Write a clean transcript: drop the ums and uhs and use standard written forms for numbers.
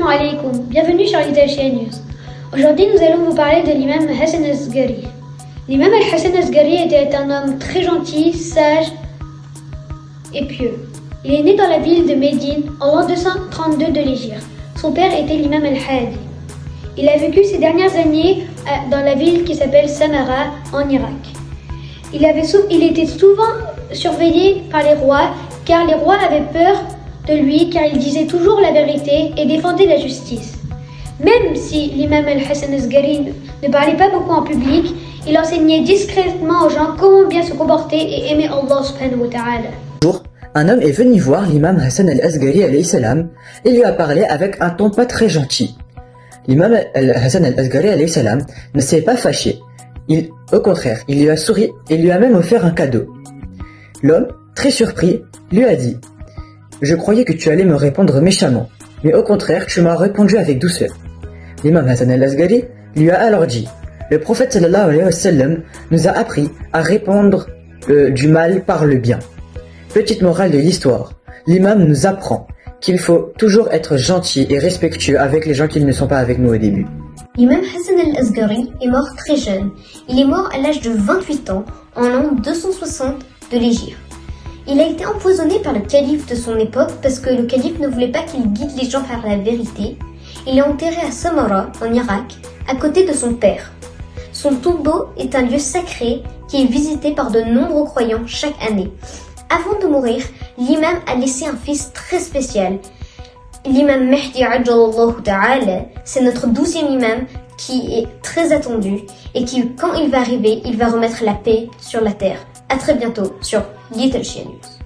Assalamu alaikum, bienvenue sur Little Shia News. Aujourd'hui, nous allons vous parler de l'imam Hassan al-Asghari. L'imam Hassan al-Asghari était un homme très gentil, sage et pieux. Il est né dans la ville de Médine en l'an 232 de l'Hégire. Son père était l'imam al-Hadi. Il a vécu ses dernières années dans la ville qui s'appelle Samara en Irak. Il était souvent surveillé par les rois car les rois avaient peur de lui car il disait toujours la vérité et défendait la justice. Même si l'imam al-Hassan al-Asghari ne parlait pas beaucoup en public, il enseignait discrètement aux gens comment bien se comporter et aimer Allah subhanahu wa ta'ala. Un jour, un homme est venu voir l'imam Hassan al-Asghari alayhi salam et lui a parlé avec un ton pas très gentil. L'imam Hassan al-Asghari alayhi salam ne s'est pas fâché. Au contraire, il lui a souri et lui a même offert un cadeau. L'homme, très surpris, lui a dit « Je croyais que tu allais me répondre méchamment, mais au contraire, tu m'as répondu avec douceur. » L'imam Hassan al-Asghari lui a alors dit « Le prophète sallallahu alayhi wa sallam nous a appris à répondre du mal par le bien. » Petite morale de l'histoire, l'imam nous apprend qu'il faut toujours être gentil et respectueux avec les gens qui ne sont pas avec nous au début. L'imam Hassan al-Asghari est mort très jeune. Il est mort à l'âge de 28 ans, en l'an 260 de l'Hégire. Il a été empoisonné par le calife de son époque parce que le calife ne voulait pas qu'il guide les gens vers la vérité. Il est enterré à Samara, en Irak, à côté de son père. Son tombeau est un lieu sacré qui est visité par de nombreux croyants chaque année. Avant de mourir, l'imam a laissé un fils très spécial. L'imam Mahdi Ajjalallahu Ta'ala, c'est notre 12e imam qui est très attendu et qui, quand il va arriver, il va remettre la paix sur la terre. À très bientôt sur Little Shia News.